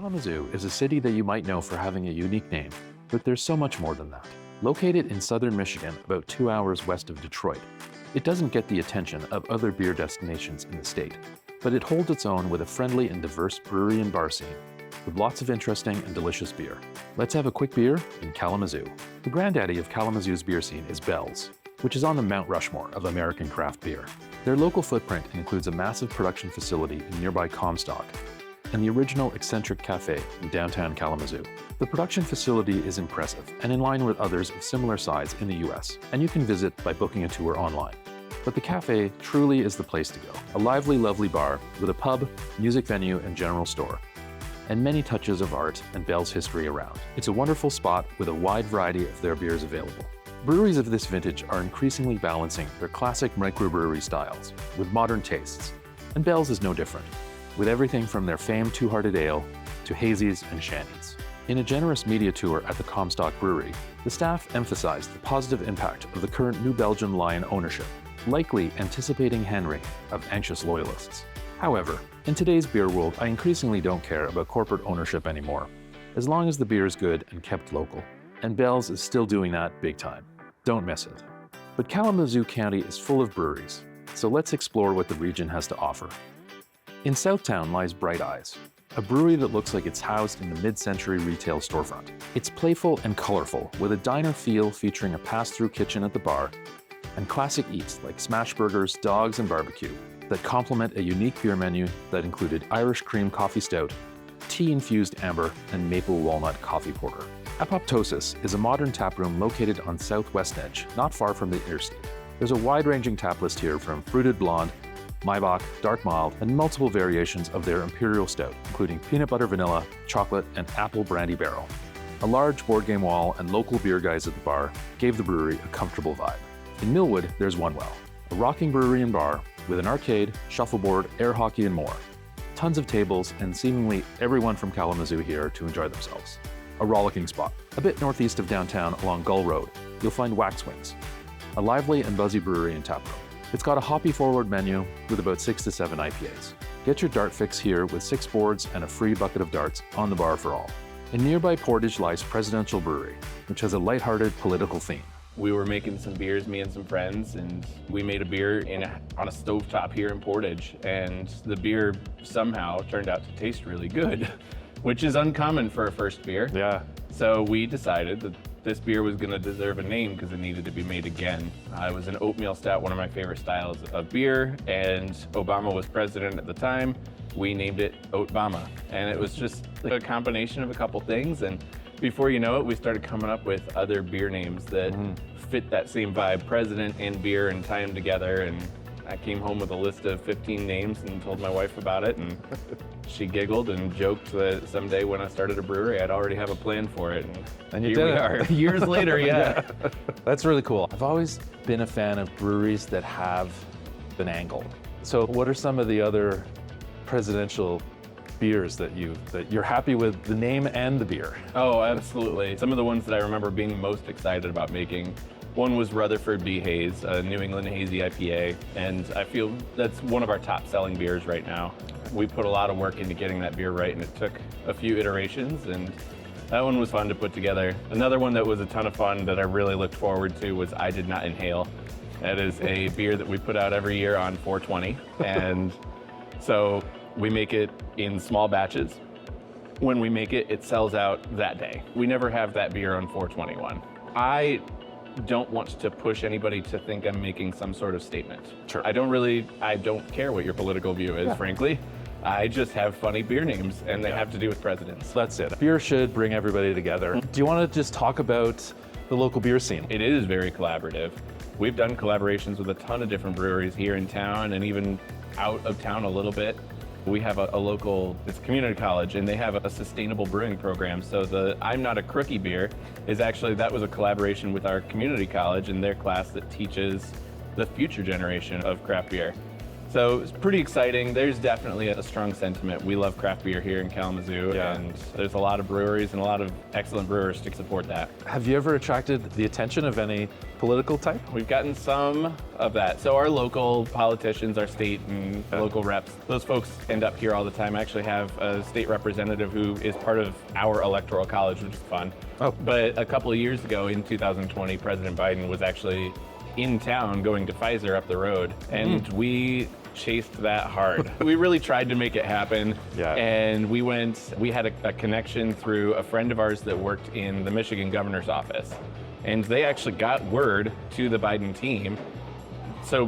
Kalamazoo is a city that you might know for having a unique name, but there's so much more than that. Located in southern Michigan, about 2 hours west of Detroit, it doesn't get the attention of other beer destinations in the state, but it holds its own with a friendly and diverse brewery and bar scene, with lots of interesting and delicious beer. Let's have a quick beer in Kalamazoo. The granddaddy of Kalamazoo's beer scene is Bell's, which is on the Mount Rushmore of American craft beer. Their local footprint includes a massive production facility in nearby Comstock, and the original Eccentric Cafe in downtown Kalamazoo. The production facility is impressive and in line with others of similar size in the US, and you can visit by booking a tour online. But the cafe truly is the place to go. A lively, lovely bar with a pub, music venue, and general store, and many touches of art and Bell's history around. It's a wonderful spot with a wide variety of their beers available. Breweries of this vintage are increasingly balancing their classic microbrewery styles with modern tastes, and Bell's is no different, with everything from their famed Two-Hearted Ale to hazies and shandies. In a generous media tour at the Comstock Brewery, the staff emphasized the positive impact of the current New Belgium Lion ownership, likely anticipating hand-wringing of anxious loyalists. However, in today's beer world, I increasingly don't care about corporate ownership anymore, as long as the beer is good and kept local. And Bell's is still doing that big time. Don't miss it. But Kalamazoo County is full of breweries, so let's explore what the region has to offer. In Southtown lies Bright Eyes, a brewery that looks like it's housed in the mid-century retail storefront. It's playful and colorful, with a diner feel featuring a pass-through kitchen at the bar, and classic eats like smash burgers, dogs, and barbecue that complement a unique beer menu that included Irish cream coffee stout, tea-infused amber, and maple walnut coffee porter. Apoptosis is a modern taproom located on Southwest Edge, not far from the interstate. There's a wide-ranging tap list here from Fruited Blonde, Maibach, Dark Mild, and multiple variations of their Imperial Stout, including peanut butter vanilla, chocolate, and apple brandy barrel. A large board game wall and local beer guys at the bar gave the brewery a comfortable vibe. In Millwood, there's One Well, a rocking brewery and bar with an arcade, shuffleboard, air hockey, and more. Tons of tables and seemingly everyone from Kalamazoo here to enjoy themselves. A rollicking spot. A bit northeast of downtown along Gull Road, you'll find Wax Wings, a lively and buzzy brewery and taproom. It's got a hoppy-forward menu with about 6 to 7 IPAs. Get your dart fix here with 6 boards and a free bucket of darts on the bar for all. In nearby Portage lies Presidential Brewery, which has a lighthearted political theme. We were making some beers, me and some friends, and we made a beer on a stovetop here in Portage, and the beer somehow turned out to taste really good, which is uncommon for a first beer. Yeah. So we decided that this beer was going to deserve a name because it needed to be made again. It was an oatmeal stout, one of my favorite styles of beer, and Obama was president at the time. We named it Oatbama, and it was just like a combination of a couple things, and before you know it, we started coming up with other beer names that fit that same vibe, president and beer, and tie them together. And I came home with a list of 15 names and told my wife about it, and she giggled and joked that someday when I started a brewery, I'd already have a plan for it. And you here did we are, years later, yeah. That's really cool. I've always been a fan of breweries that have an angle. So what are some of the other presidential beers that you're happy with the name and the beer? Oh, absolutely. Some of the ones that I remember being most excited about making, one was Rutherford B. Hayes, a New England Hazy IPA, and I feel that's one of our top selling beers right now. We put a lot of work into getting that beer right, and it took a few iterations, and that one was fun to put together. Another one that was a ton of fun that I really looked forward to was I Did Not Inhale. That is a beer that we put out every year on 420, and so we make it in small batches. When we make it, it sells out that day. We never have that beer on 421. I don't want to push anybody to think I'm making some sort of statement. Sure. I don't care what your political view is, frankly. I just have funny beer names, and they have to do with presidents. That's it. Beer should bring everybody together. Do you want to just talk about the local beer scene? It is very collaborative. We've done collaborations with a ton of different breweries here in town and even out of town a little bit. We have a local, it's community college, and they have a sustainable brewing program. So the I'm Not a Crookie beer is actually, that was a collaboration with our community college and their class that teaches the future generation of craft beer. So it's pretty exciting. There's definitely a strong sentiment. We love craft beer here in Kalamazoo, and there's a lot of breweries and a lot of excellent brewers to support that. Have you ever attracted the attention of any political type? We've gotten some of that. So our local politicians, our state and local reps, those folks end up here all the time. I actually have a state representative who is part of our electoral college, which is fun. Oh. But a couple of years ago in 2020, President Biden was actually in town going to Pfizer up the road, and we chased that hard. We really tried to make it happen. Yeah. And we had a connection through a friend of ours that worked in the Michigan governor's office. And they actually got word to the Biden team. So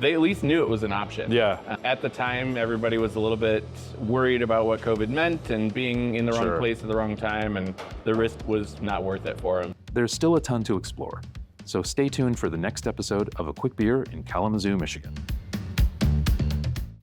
they at least knew it was an option. Yeah. At the time, everybody was a little bit worried about what COVID meant and being in the wrong place at the wrong time, and the risk was not worth it for them. There's still a ton to explore, so stay tuned for the next episode of A Quick Beer in Kalamazoo, Michigan.